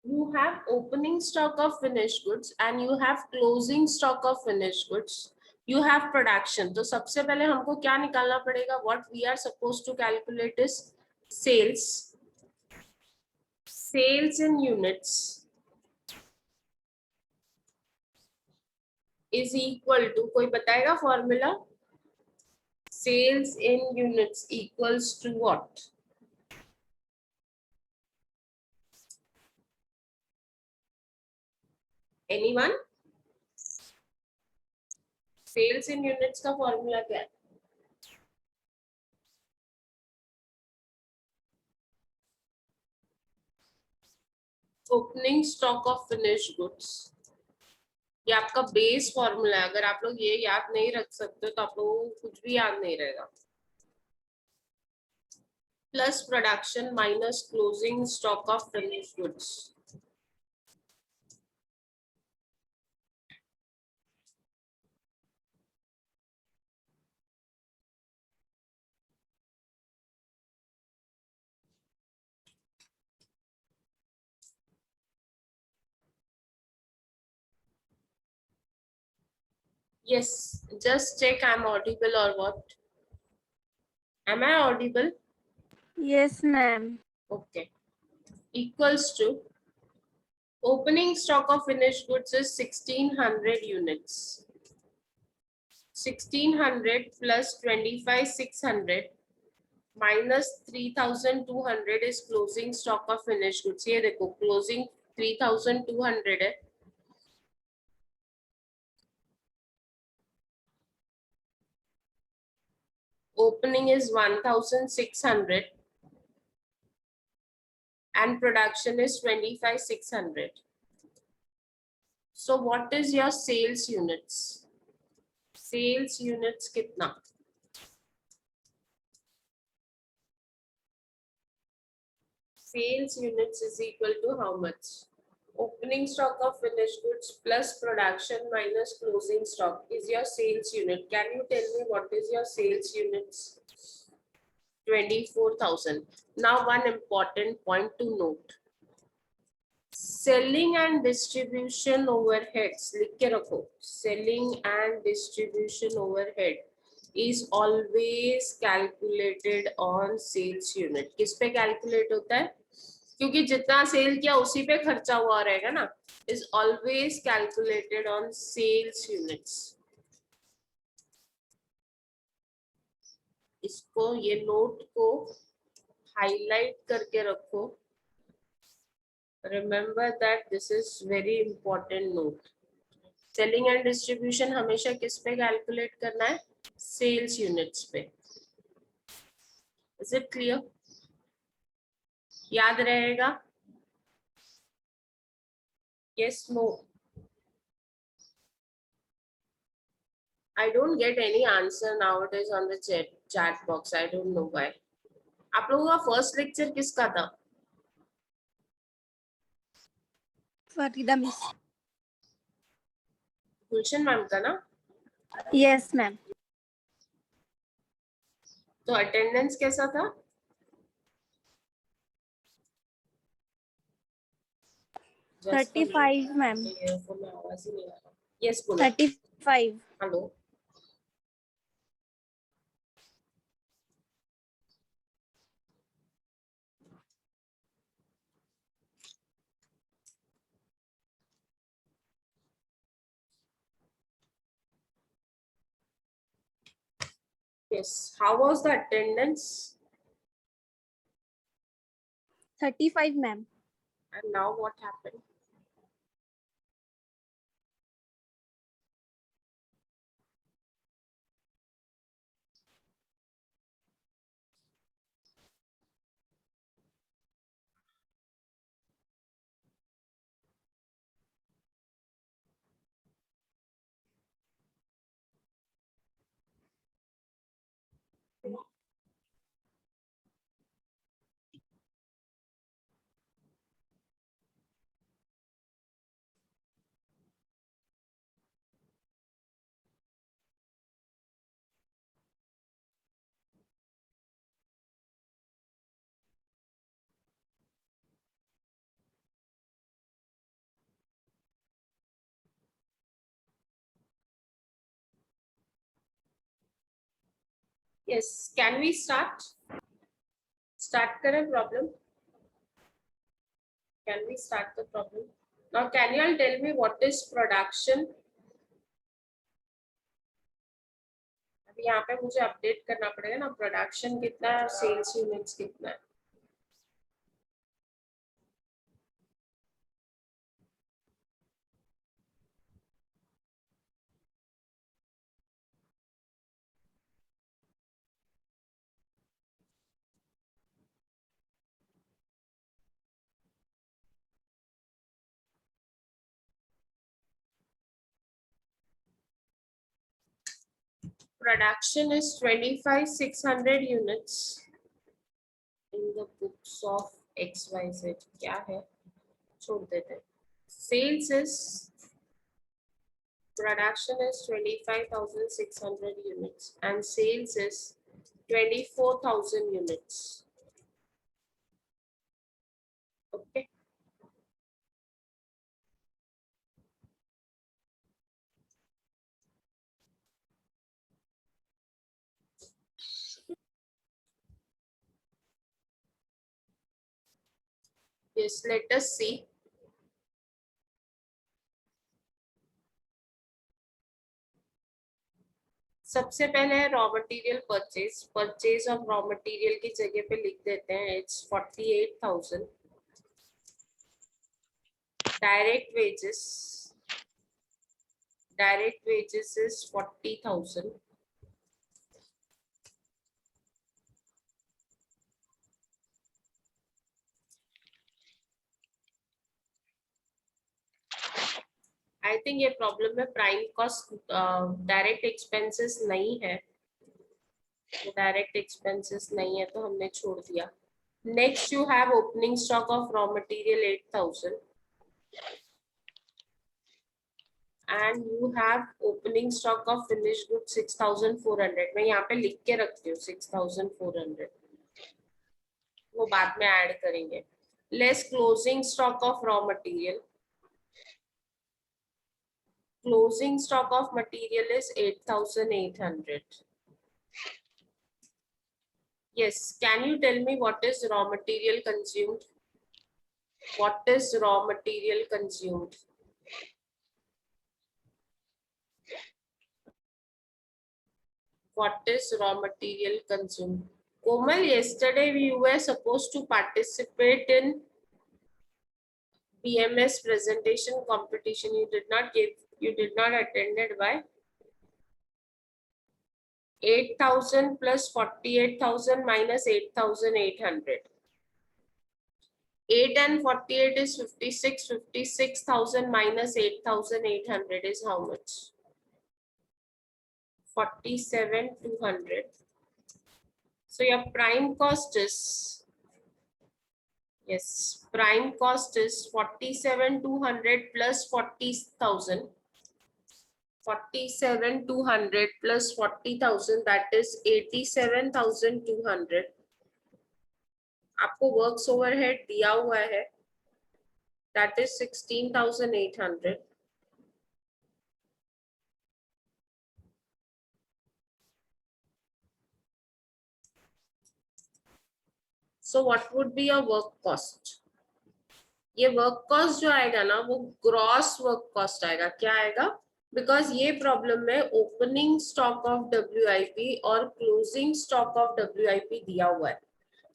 You have opening stock of finished goods and you have closing stock of finished goods. You have production. तो सबसे पहले हमको क्या निकालना पड़ेगा? What we are supposed to calculate is sales. Sales in units is equal to, कोई बताएगा formula? Sales in units equals to what? Anyone? Sales in units का formula क्या है? Opening stock of finished goods. ये आपका base formula है. अगर आप लोग ये याद नहीं रख सकते तो आप लोगों को कुछ भी याद नहीं रहेगा. Plus production minus closing stock of finished goods. Yes, just check I'm audible or what. Am I audible? Yes, ma'am. Okay. Equals to opening stock of finished goods is 1600 units. 1600 plus 25,600 minus 3,200 is closing stock of finished goods. ये देखो closing 3,200 है. Opening is 1,600 and production is 25,600. So what is your sales units? Sales units कितना? Sales units is equal to how much? Opening stock of finished goods plus production minus closing stock is your sales unit. Can you tell me what is your sales units? 24,000. Now one important point to note. Selling and distribution overheads. लिख के रखो. Selling and distribution overhead is always calculated on sales unit. किस पे calculate होता है? क्योंकि जितना cell किया उसी पे खर्चा हुआ रहेगा ना. Is always calculated on sales units. इसको ये नोट को हाईलाइट करके रखो. Remember that this is very important note. Selling and distribution हमेशा किस पे calculate करना है? Sales units पे. Is it clear? याद रहेगा? Yes, no. I don't get any answer nowadays on the chat box. I don't know why. आप लोगों का फर्स्ट लेक्चर किसका था? Farida miss. गुलशन मैम का ना? Yes, ma'am. तो अटेंडेंस कैसा था? Just 35, ma'am. आवाज ही नहीं आ रहा. Yes, बोलो. 35. Hello. Yes. How was the attendance? 35, ma'am. And now what happened? Yes, can we start करें problem? Can we start the problem? Now can you all tell me what is production? अभी यहाँ पे मुझे update करना पड़ेगा ना, production कितना है और सेल्स यूनिट्स कितना है. Production is 25,600 units in the books of XYZ. क्या है? छोड़ देते हैं. Sales is production is 25,600 units and sales is 24,000 units. Okay. Yes, let us see. सबसे पहले है raw material purchase of raw material की जगह पे लिख देते हैं it's 48,000. Direct wages is 40,000. I think ये प्रॉब्लम है, प्राइम कॉस्ट डायरेक्ट एक्सपेंसेस नहीं है, डायरेक्ट एक्सपेंसेस नहीं है तो हमने छोड़ दिया. Next you have opening stock of raw material 8,000 and you have opening stock of finished goods 6,400. मैं यहाँ पे लिख के रखती हूँ 6,400, वो बाद में ऐड करेंगे. Less closing stock of raw material. Closing stock of material is 8,800. Yes, can you tell me what is raw material consumed? What is raw material consumed? What is raw material consumed? Komal, yesterday we were supposed to participate in BMS presentation competition. You did not attended. Why? 8,000 plus 48,000 minus 8,800. 8 and 48 is 56. 56,000 minus 8,800 is how much? 47,200. So your prime cost is, yes, prime cost is 47,200 plus 40,000. 47,200 plus 40,000, that is 87,200. आपको works overhead दिया हुआ है, that is 16,800. So what would be your work cost? ये work cost जो आएगा ना वो gross work cost आएगा. क्या आएगा? बिकॉज ये प्रॉब्लम में ओपनिंग स्टॉक ऑफ WIP और क्लोजिंग स्टॉक ऑफ WIP दिया हुआ है.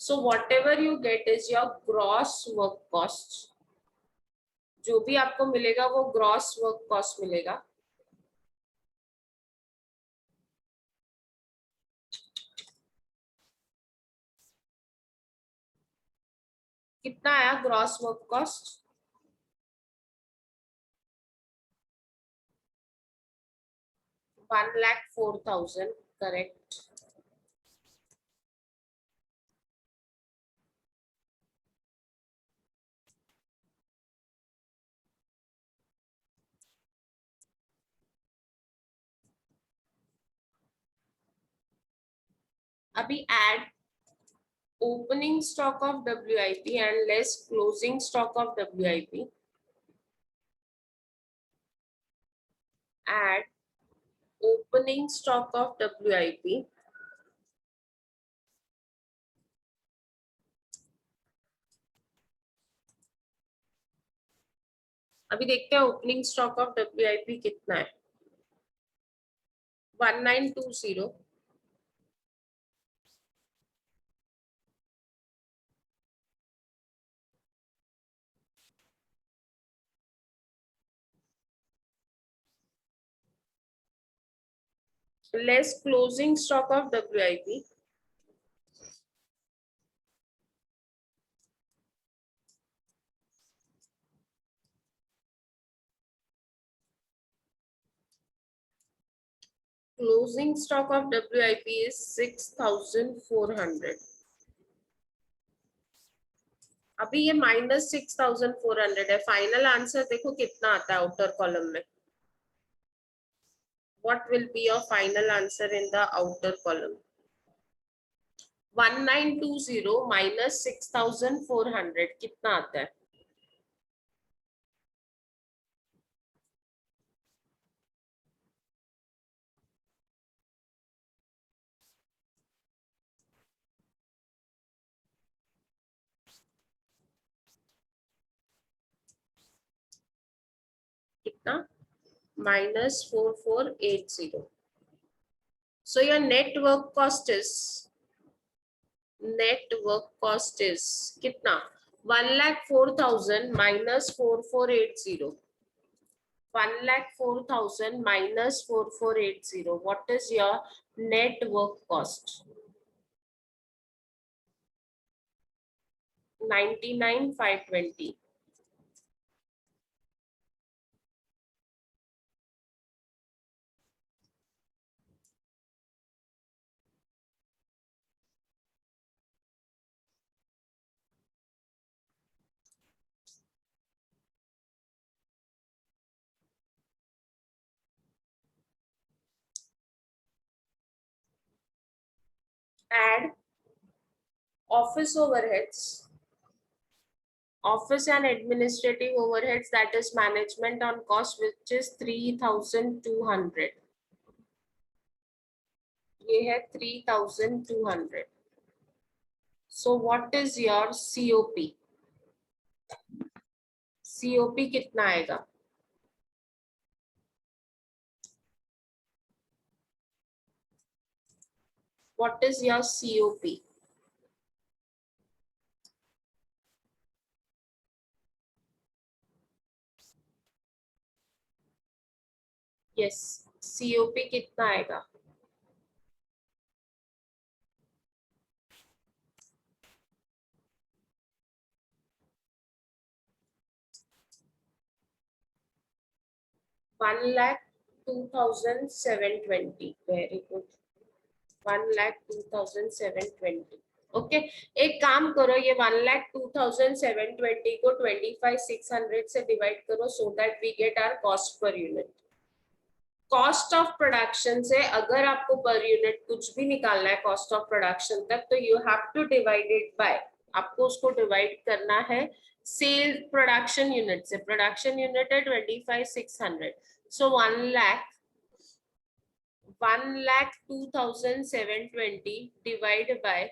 So what ever you get is your gross work cost. जो भी आपको मिलेगा वो ग्रॉस वर्क कॉस्ट मिलेगा. कितना आया ग्रॉस वर्क कॉस्ट? 1,04,000. करेक्ट. अभी add opening stock of WIP and less closing stock of WIP. Add opening stock of WIP अभी देखते हैं ओपनिंग स्टॉक ऑफ WIP कितना है. 1920. Less closing stock of WIP. Closing stock of WIP is 6,400. अभी ये -6,400 है. Final answer देखो कितना आता है आउटर कॉलम में. What will be your final answer in the outer column? 1920 minus 6,400 कितना आता है? कितना? -4480. So your net work cost is कितना? 1,04,000 minus 4480. 1,04,000 minus 4480. What is your net work cost? 99,520. Add office overheads, office and administrative overheads, that is management on cost, which is 3,200. ये है 3,200. So what is your COP? COP कितना आएगा? What is your COP? Yes, COP कितना आएगा? One lakh 2,720. Very good. 1,02,720. Okay, एक काम करो, ये 1,02,720 को 25,600 से डिवाइड करो so that we get our cost per unit. Cost of production से अगर आपको पर यूनिट कुछ भी निकालना है कॉस्ट ऑफ प्रोडक्शन तक, तो you have to divide it by, आपको उसको डिवाइड करना है सेल प्रोडक्शन यूनिट से. प्रोडक्शन यूनिट है 25,600. सो 1,02,720 डिवाइड बाय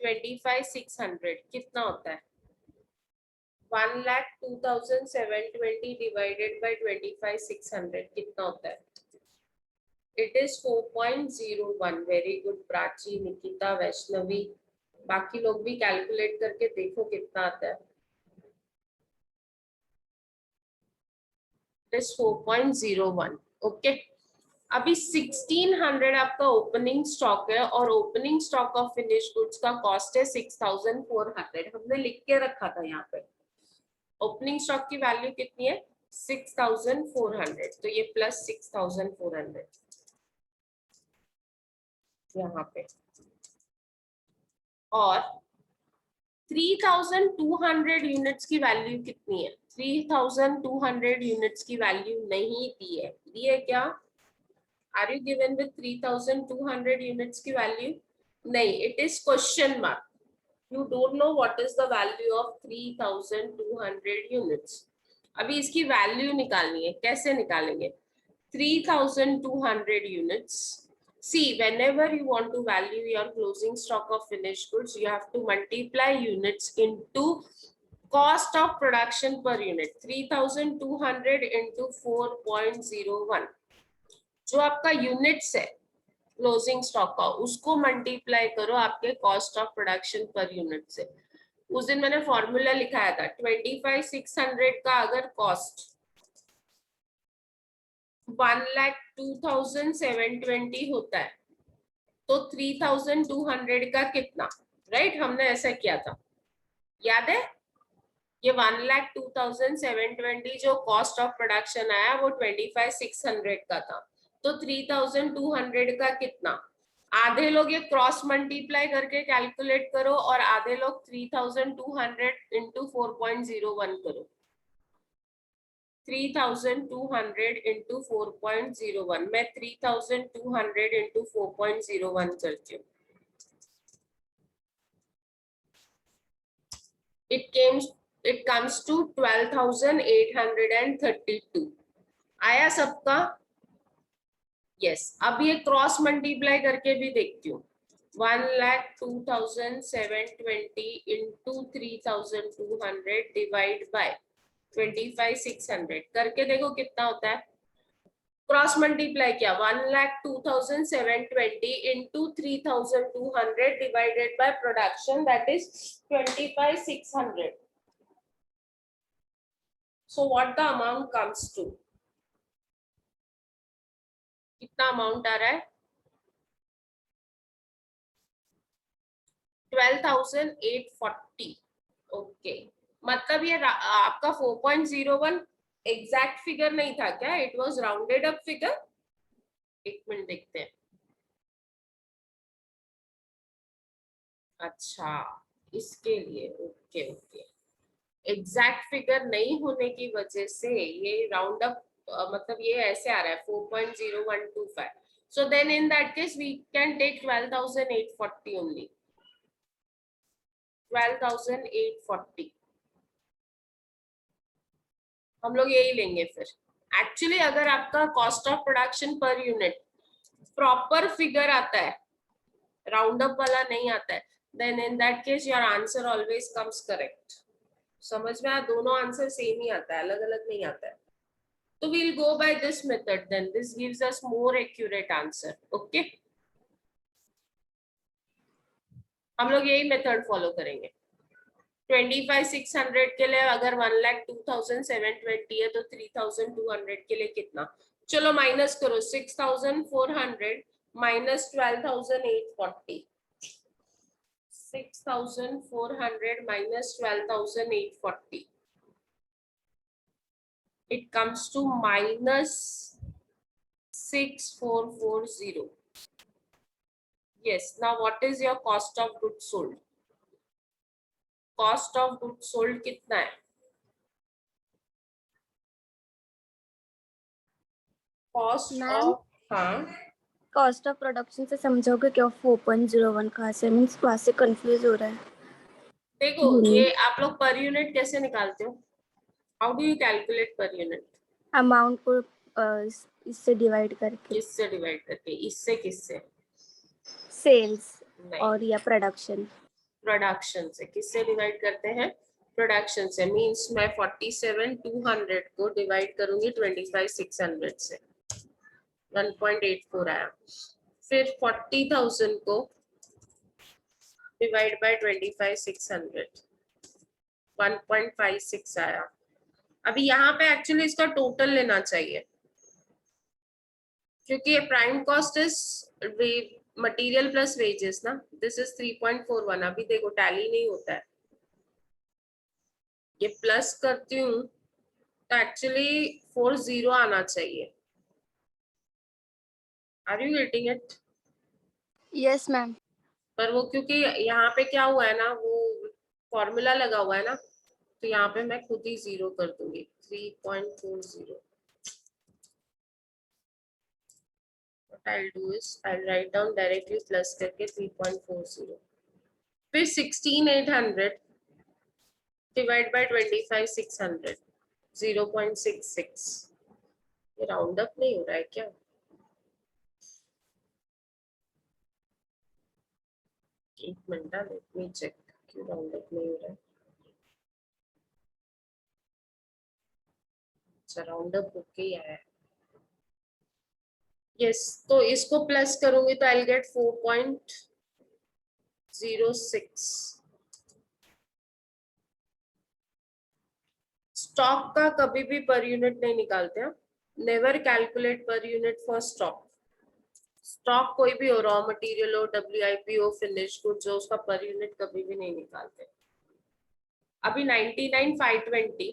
25,600 कितना होता है? 1,02,720 डिवाइडेड बाय 25,600 कितना होता है? It is 4.01. Very good Prachi, Nikita, Vaishnavi. बाकी लोग भी कैलकुलेट करके देखो कितना आता है. It is 4.01. ओके, अभी 1,600 आपका ओपनिंग स्टॉक है और opening stock of finish goods का कॉस्ट है 6,400. हमने लिख के रखा था यहाँ पे. ओपनिंग स्टॉक की वैल्यू कितनी है? 6,400. तो ये प्लस 6,400 यहाँ पे. और 3,200 यूनिट्स की वैल्यू कितनी है? 3,200 यूनिट्स की वैल्यू नहीं दी है. दी है क्या? Are you given with 3,200 units की वैल्यू? नहीं, it is question mark. You don't know what is the value of 3,200 units. अभी इसकी वैल्यू निकालनी है. कैसे निकालेंगे? 3,200 units. See, whenever you want to value your closing stock of finished goods, you have to multiply units into cost of production per unit 3200 into 4.01, जो आपका units है closing stock का, उसको मल्टीप्लाई करो आपके cost of production per unit से। उस दिन मैंने फॉर्मूला लिखाया था 25,600 का अगर कॉस्ट 1,02,720 होता है तो 3,200 का कितना, राइट? हमने ऐसा किया था, याद है? ये 1,02,720 जो कॉस्ट ऑफ प्रोडक्शन आया वो 25,600 का था, तो 3,200 का कितना? आधे लोग ये क्रॉस मल्टीप्लाई करके कैलकुलेट करो और आधे लोग 3,200 इंटू 4.01 करो। 3,200 इंटू 4.01, मैं 3,200 इंटू 4.01 करती हूँ। It comes to 12,832। आया सबका? यस। अब ये क्रॉस मल्टीप्लाई करके भी देखती हूँ। 1,02,720 इंटू 3,200 डिवाइड बाय 25,600 करके देखो कितना होता है। क्रॉस मल्टीप्लाई किया 1,02,720 into 3,200 divided by production, that is 25,600। So what the amount comes to? कितना अमाउंट आ रहा है? 12,840। ओके, मतलब ये आपका 4.01 एग्जैक्ट फिगर नहीं था क्या? It was rounded up figure. एक मिनट देखते हैं। अच्छा, इसके लिए ओके ओके, एग्जैक्ट फिगर नहीं होने की वजह से ये राउंड अप मतलब ये ऐसे आ रहा है 4.0125। So then in that case we can take 12,840 only. 12,840 हम लोग यही लेंगे फिर। एक्चुअली अगर आपका cost of production per unit proper figure आता है, राउंड अप वाला नहीं आता है, then in that case your answer always comes correct. समझ में आया? दोनों आंसर सेम ही आता है, अलग अलग नहीं आता है। तो we'll go by this method, then this gives us more accurate answer. Okay, हम लोग यही मेथड फॉलो करेंगे। 25,600 के लिए अगर 1,02,720 है तो 3,200 के लिए कितना? चलो माइनस करो, 6,400 minus 12,840, 6,400 minus 12,840, it comes to minus 6,440. Yes, now what is your cost of goods sold? Cost of goods sold कितना है? Cost of, हाँ, कॉस्ट ऑफ प्रोडक्शन से समझोगे क्या 4.01 कहाँ से, मीन्स वहाँ से कंफ्यूज हो रहा है। देखो ये आप लोग पर यूनिट कैसे निकालते हो? How do you calculate per unit? Amount को इससे डिवाइड करके। किससे डिवाइड करके? इससे किससे? सेल्स नहीं, और या प्रोडक्शन। प्रोडक्शन से। किससे डिवाइड करते हैं? प्रोडक्शन से। मींस मैं 47,200 को डिवाइड करूंगी 25,600 से, 1.84 आया। फिर 40,000 को डिवाइड बाय 25,600, 1.56 आया। अभी यहाँ पे एक्चुअली इसका टोटल लेना चाहिए क्योंकि ये prime cost is material plus wages ना, दिस इज 3.41। अभी देखो टैली नहीं होता है, ये प्लस करती हूँ तो एक्चुअली 40 आना चाहिए। Are you getting it? Yes ma'am. पर वो क्योंकि यहाँ पे क्या हुआ है ना, वो फॉर्मूला लगा हुआ है ना, तो यहाँ पे मैं खुद ही 0 कर दूंगी, 3.40। What I'll do is I'll write down directly plus करके 3.40, फिर 16,800 डिवाइड बाय 25,600, 0.66। ये राउंड अप नहीं हो रहा है क्या? एक मिनट, लेट मी चेक क्यों राउंड अप नहीं हो रहा है। अच्छा राउंड अप होके ही आया है। यस, तो इसको प्लस करूंगी तो आई गेट 4.06। स्टॉक का कभी भी पर यूनिट नहीं निकालते हैं, never calculate per unit for stock. Stock कोई भी हो, रॉ मटेरियल हो, WIP हो, फिनिश गुड्स हो, उसका पर यूनिट कभी भी नहीं निकालते। अभी 99,520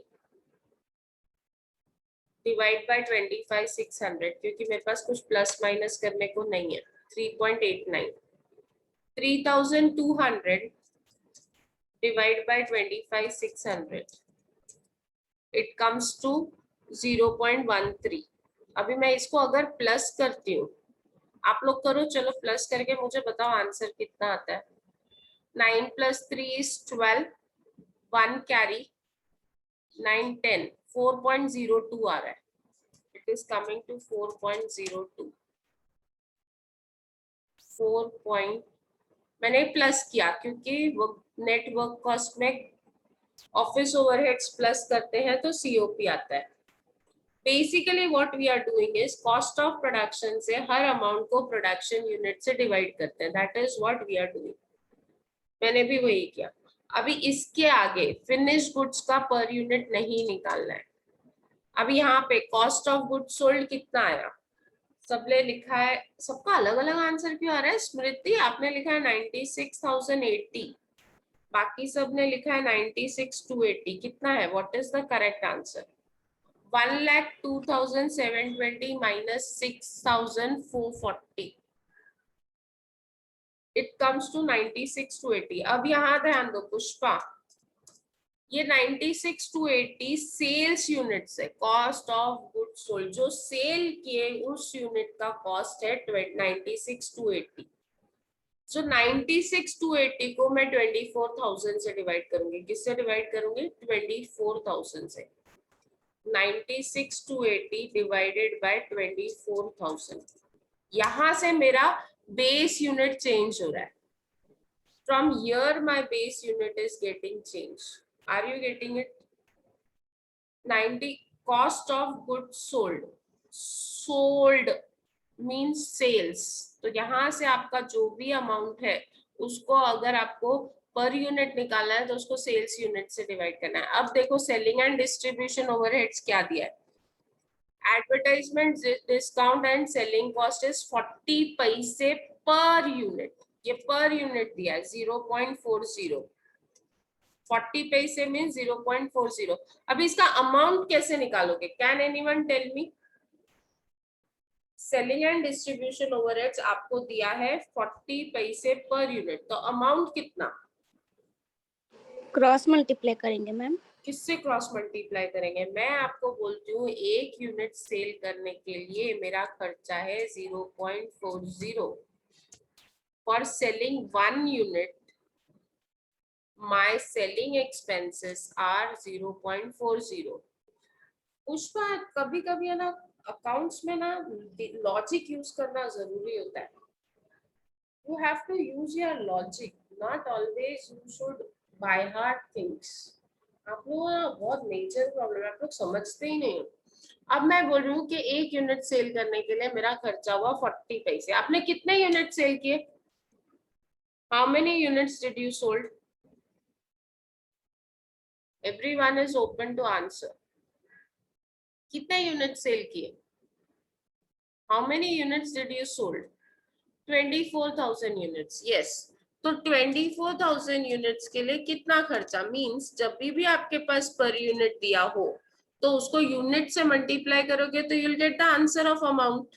डिवाइड बाय 25,600, क्योंकि मेरे पास कुछ प्लस माइनस करने को नहीं है। 3.89 3,200 divide by 25,600 it comes to 0.13। अभी मैं इसको अगर प्लस करती हूँ, आप लोग करो, चलो प्लस करके मुझे बताओ आंसर कितना आता है। 9 + 3 is 12, 1 कैरी, 9 10 4.02 आ रहा है। It is coming to 4.02। 4 मैंने प्लस किया क्योंकि नेटवर्क कॉस्ट में ऑफिस ओवरहेड्स प्लस करते हैं तो COP आता है। Basically what we are doing is cost of production से हर अमाउंट को प्रोडक्शन यूनिट से डिवाइड करते हैं। That is what we are doing. मैंने भी वही किया। अभी इसके आगे फिनिश गुड्स का पर यूनिट नहीं निकालना है। अभी यहाँ पे कॉस्ट ऑफ गुड्स सोल्ड कितना आया, सबने लिखा है, सबका अलग अलग आंसर क्यों आ रहा है। स्मृति आपने लिखा है 96,080, बाकी सब ने लिखा है 96,280। कितना है, what is the correct answer. 1,02,720 minus 6,440 it comes to 96,280। अब यहाँ ध्यान दो पुष्पा, ये 96,280 सेल्स यूनिट से कॉस्ट ऑफ गुड्स सोल्ड, जो सेल किए उस यूनिट का कॉस्ट है 96,280। जो 96,280 को मैं 24,000 से डिवाइड करूंगी। किससे डिवाइड करूंगी, 24,000 से। 96,280 डिवाइडेड बाय 24,000। यहां से मेरा बेस यूनिट चेंज हो रहा है। From here my base unit is getting change. Are you getting it. 90 cost of goods sold, sold means sales. तो यहां से आपका जो भी अमाउंट है उसको अगर आपको पर यूनिट निकालना है तो उसको सेल्स यूनिट से डिवाइड करना है। अब देखो सेलिंग एंड डिस्ट्रीब्यूशन ओवरहेड्स क्या दिया है। Advertisement discount and selling cost is 40 पैसे पर यूनिट। ये पर यूनिट दिया है 0.40। 40 पैसे में 0.40। अब इसका अमाउंट कैसे निकालोगे, can anyone tell me. Selling and distribution overheads आपको दिया है 40 पैसे पर यूनिट, तो अमाउंट कितना, क्रॉस मल्टीप्लाई करेंगे मैम। किससे क्रॉस मल्टीप्लाई करेंगे। मैं आपको बोलती हूँ एक यूनिट सेल करने के लिए मेरा खर्चा है 0.40। For selling 1 unit my selling expenses are 0.40। Pushpa कभी कभी है ना अकाउंट्स में ना लॉजिक यूज करना जरूरी होता है। You have to use your logic, not always you should by heart things। आप लोगों का बहुत मेजर प्रॉब्लम है, आप लोग समझते ही नहीं हो। अब मैं बोल रही हूँ कि एक यूनिट सेल करने के लिए मेरा खर्चा हुआ 40 पैसे। आपने कितने यूनिट सेल किए, how many units did you sold. Everyone is open to answer. कितने यूनिट सेल किए, how many units did you sold. 24,000 units. Yes, तो 24,000 यूनिट्स के लिए कितना खर्चा, मींस जब भी आपके पास पर यूनिट दिया हो तो उसको यूनिट से मल्टीप्लाई करोगे तो you'll get the answer of amount.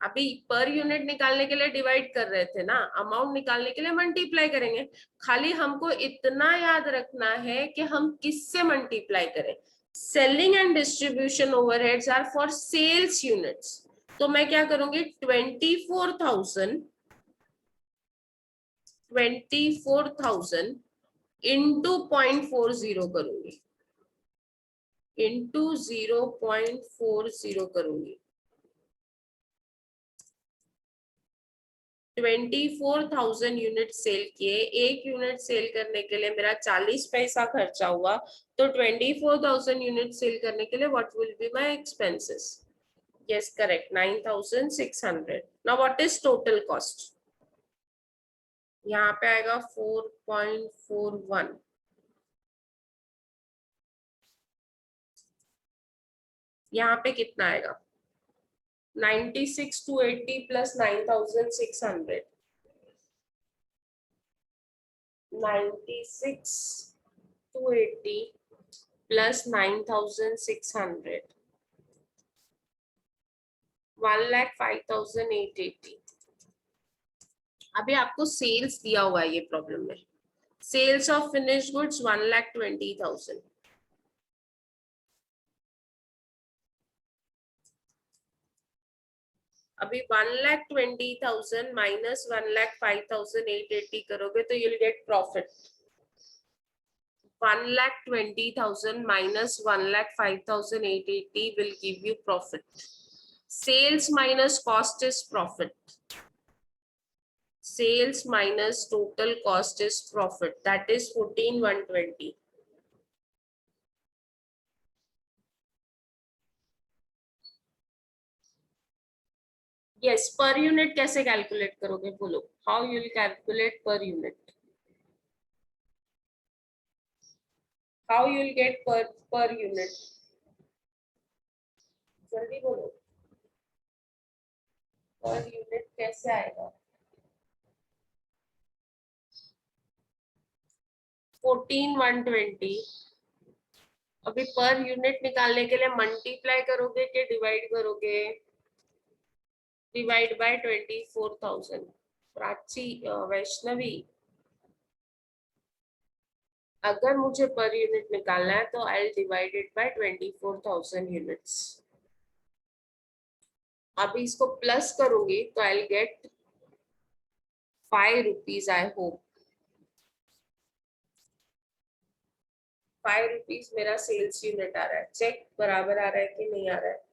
अभी पर यूनिट निकालने के लिए डिवाइड कर रहे थे ना, अमाउंट निकालने के लिए मल्टीप्लाई करेंगे। खाली हमको इतना याद रखना है कि हम किससे मल्टीप्लाई करें। Selling and distribution overheads are for sales units. तो मैं क्या करूंगी, 24,000 इंटू 0.40 करूंगी, इंटू 0.40 करूंगी। 24,000 यूनिट सेल किए, एक यूनिट सेल करने के लिए मेरा 40 पैसा खर्चा हुआ, तो 24,000 यूनिट सेल करने के लिए what will be my expenses? Yes correct, 9,600. Now what is total cost? यहाँ पे आएगा 4.41. यहाँ पे कितना आएगा? 96,280 प्लस 9,600. 96,280 प्लस 9,600, 1,05,880. अभी आपको सेल्स दिया हुआ है ये प्रॉब्लम में. Sales of finish goods 1,20,000. अभी 1,20,000 माइनस 1,05,880 करोगे तो you'll get profit. 1,20,000 minus 1,05,880 will give you profit. Sales minus cost is profit. Sales minus total cost is profit. That is 14,120. Yes, per unit कैसे calculate करोगे बोलो? How you will calculate per unit? How you will get per unit? जल्दी बोलो. Per unit कैसे आएगा? 14,120. अभी per unit निकालने के लिए मल्टीप्लाई करोगे कि डिवाइड करोगे? Divide by 24,000. प्राची वैष्णवी, अगर मुझे पर यूनिट निकालना है तो I divide it bye 24,000 units. अभी इसको प्लस करूंगी तो I get 5 rupees. I hope 5 rupees मेरा सेल्स यूनिट आ रहा है. चेक बराबर आ रहा है कि नहीं आ रहा है?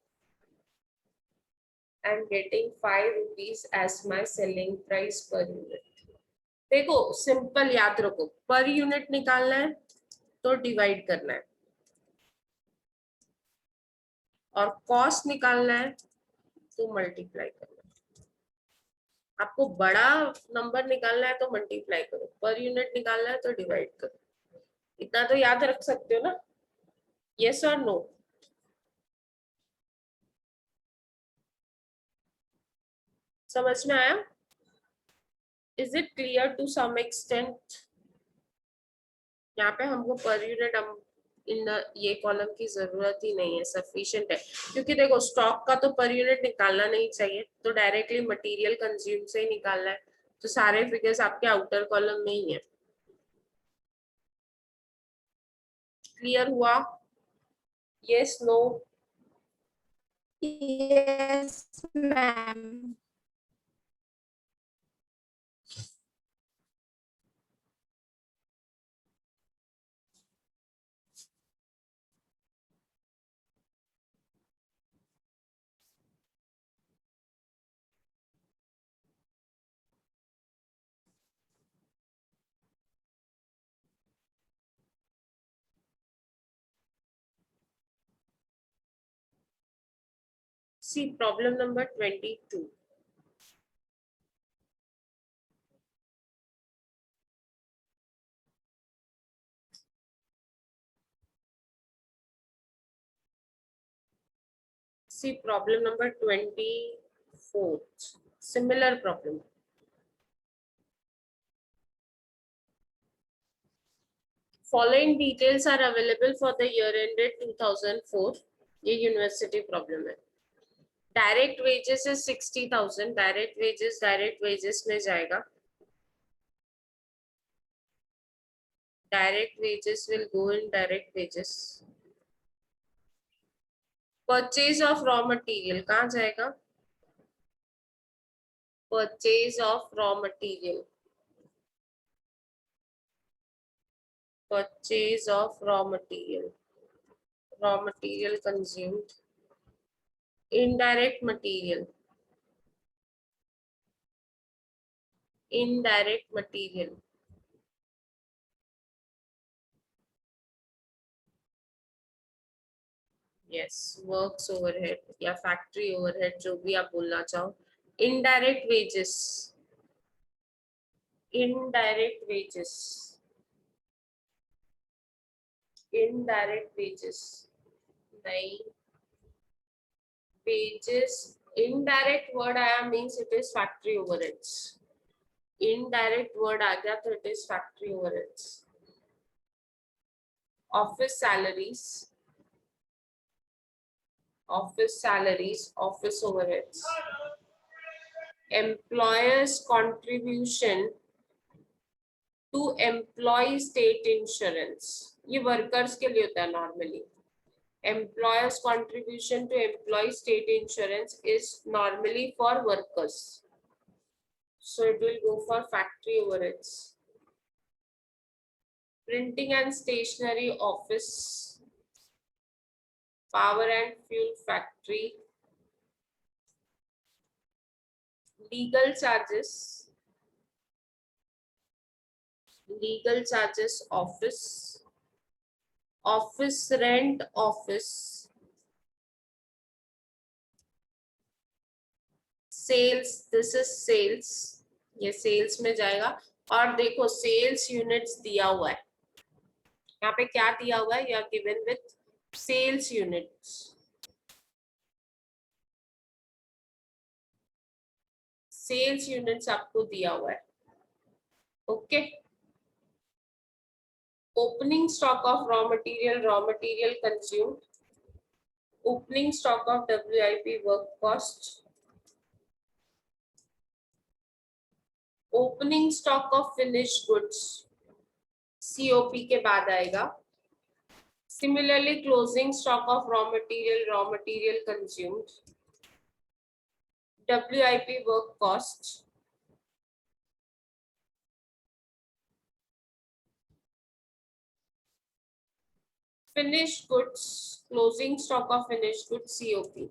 I am getting 5 rupees as my selling price per unit. देखो सिंपल याद रखो, पर यूनिट निकालना है तो डिवाइड करना है, और कॉस्ट निकालना है तो मल्टीप्लाई करना है. आपको बड़ा नंबर निकालना है तो मल्टीप्लाई करो, पर यूनिट निकालना है तो डिवाइड करो. इतना तो याद रख सकते हो ना? यस और नो? समझ में आया? Is it clear to some extent? यहाँ पे हमको पर यूनिट इन ये कॉलम की जरूरत ही नहीं है, सफिशिएंट है. क्योंकि देखो स्टॉक का तो पर यूनिट निकालना नहीं चाहिए, तो डायरेक्टली मटेरियल कंज्यूम से ही निकालना है. तो सारे फिगर्स आपके आउटर कॉलम में ही है. क्लियर हुआ? Yes no? Yes, ma'am. See problem number 22. See problem number 24. Similar problem. Following details are available for the year ended 2004. ये यूनिवर्सिटी प्रॉब्लम है. डायरेक्ट वेजेस है 60,000. डायरेक्ट वेजेस में जाएगा. Direct wages will go in direct wages. Purchase of raw material कहाँ जाएगा? Purchase of raw material. Purchase of raw material. Raw material consumed. Indirect material. indirect material. Yes, works overhead या factory overhead, जो भी आप बोलना चाहो. Indirect wages. Indirect wages. Indirect wages. नहीं. Wages. Indirect word आया means it is factory overheads. Indirect word आ गया तो it is factory overheads. Office salaries. Office salaries, office overheads. Employers' contribution to employee state insurance. ये workers के लिए होता है normally. Employers' contribution to employee state insurance is normally for workers. So it will go for factory overheads. Printing and stationery office. Power and fuel factory. Legal charges. Legal charges office. Office rent office. Sales, this is sales. ये sales में जाएगा. और देखो sales units दिया हुआ है. यहाँ पे क्या दिया हुआ है? You are given with sales units. Sales units आपको दिया हुआ है. Okay. Opening stock of raw material consumed. Opening stock of WIP work cost. Opening stock of finished goods. COP के बाद आएगा. Similarly, closing stock of raw material consumed. WIP work cost. Finished goods, closing stock of finished goods, COP.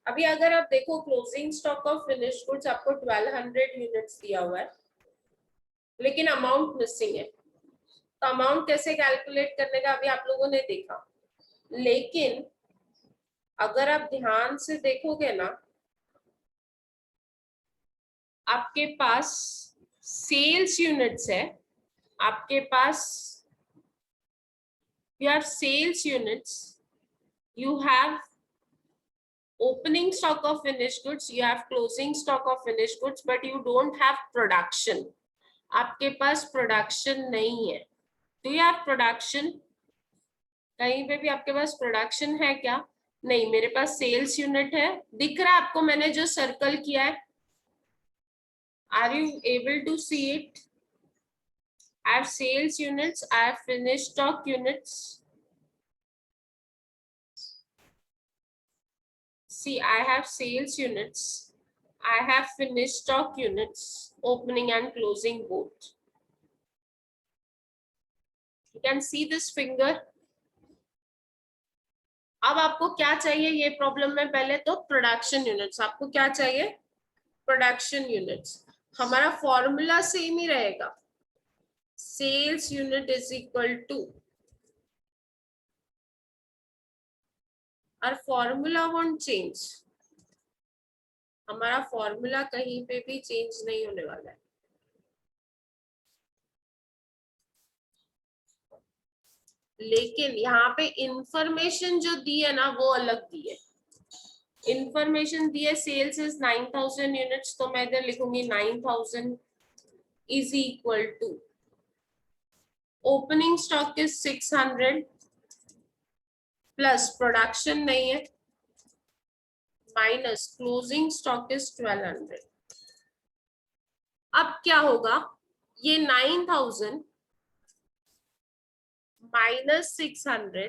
अभी अगर आप देखो closing stock of finished goods आपको 1200 units दिया हुआ है, लेकिन अमाउंट मिसिंग है. तो अमाउंट कैसे कैलकुलेट करने का अभी आप लोगों ने देखा. लेकिन अगर आप ध्यान से देखोगे ना, आपके पास सेल्स यूनिट्स है, आपके पास you have sales units, you have opening stock of finished goods, you have closing stock of finished goods, but you don't have production. आपके पास प्रोडक्शन नहीं है. Do you have production? कहीं पे भी आपके पास प्रोडक्शन है क्या? नहीं. मेरे पास सेल्स यूनिट है. दिख रहा है आपको मैंने जो सर्कल किया है? Are you able to see it? I have sales units, I have finished stock units. See, I have sales units, I have finished stock units, opening and closing both. You can see this finger. अब आपको क्या चाहिए ये problem में? पहले तो production units. आपको क्या चाहिए? Production units. हमारा फॉर्मूला सेम ही रहेगा. Sales unit is equal to, और फॉर्मूला वोंट चेंज. हमारा फॉर्मूला कहीं पे भी चेंज नहीं होने वाला है. लेकिन यहाँ पे इंफॉर्मेशन जो दी है ना वो अलग दी है. इंफॉर्मेशन दी है सेल्स इज 9000 यूनिट्स, तो मैं इधर लिखूंगी 9000 is equal to opening stock is 600 plus production नहीं है माइनस क्लोजिंग स्टॉक इज 1200. अब क्या होगा? ये 9000 minus 600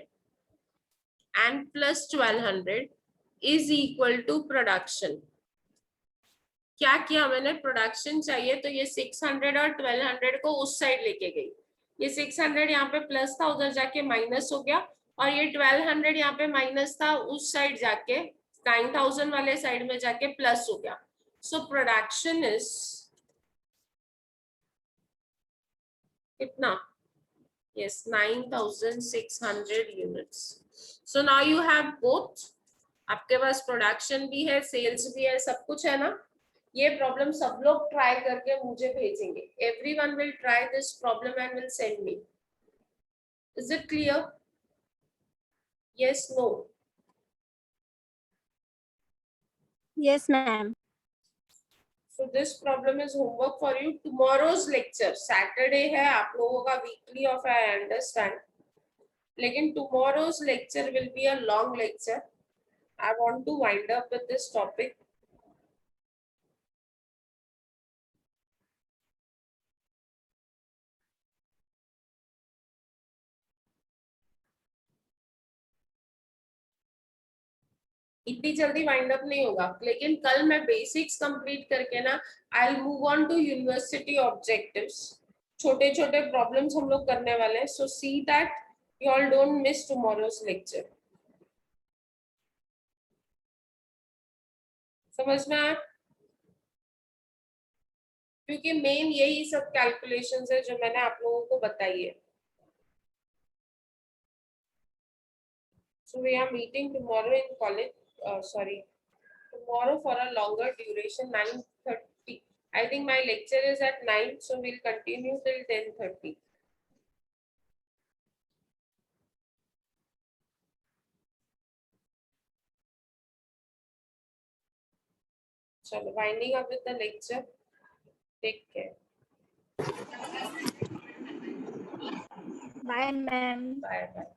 and plus 1200 is equal to production. क्या किया मैंने? प्रोडक्शन चाहिए तो ये 600 और 1200 को उस साइड लेके गई. ये 600 यहाँ पे प्लस था, उधर जाके माइनस हो गया, और ये 1200 यहाँ पे माइनस था, उस साइड जाके 9000 वाले साइड में जाके प्लस हो गया. सो प्रोडक्शन इज कितना? Yes, 9,600 units. So now you have both. आपके पास प्रोडक्शन भी है, सेल्स भी है, सब कुछ है ना? ये प्रॉब्लम सब लोग ट्राई करके मुझे भेजेंगे. Everyone will try this problem and will send me. Is it clear? Yes, no. Yes, ma'am. So this problem is homework for you. Tomorrow's lecture, Saturday है आप लोगों का weekly off, I understand. लेकिन tomorrow's lecture will be a long lecture. I want to wind up with this topic. इतनी जल्दी wind up नहीं होगा, लेकिन कल मैं बेसिक्स कंप्लीट करके ना I will move on to university objectives. छोटे छोटे प्रॉब्लम्स हम लोग करने वाले हैं. So see that you all don't miss tomorrow's lecture. समझ में आया? क्योंकि मेन यही सब कैलकुलेशंस है जो मैंने आप लोगों को बताई है. So we are meeting tomorrow in college. Sorry, tomorrow for a longer duration, 9:30. I think my lecture is at 9, so we'll continue till 10:30. So winding up with the lecture. Take care. Bye, ma'am. Bye bye.